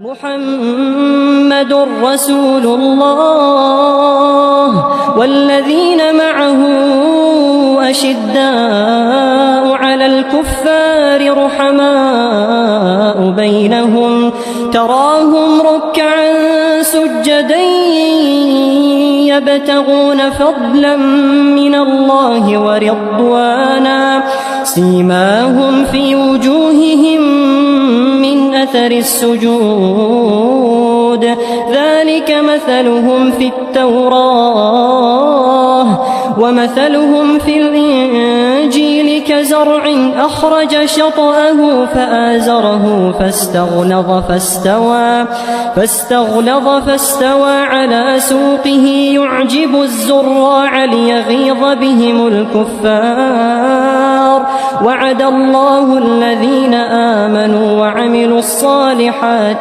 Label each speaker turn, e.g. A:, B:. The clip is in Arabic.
A: محمد رسول الله والذين معه أشداء على الكفار رحماء بينهم تراهم ركعا سجدا يبتغون فضلا من الله ورضوانا سيماهم في وجوههم من أثر السجود ذلك مثلهم في التوراة ومثلهم في الإنجيل كزرع أخرج شطأه فآزره فاستغلظ فاستوى على سوقه يعجب الزراع ليغيظ بهم الكفار وعد الله الذين آمنوا وعملوا الصالحات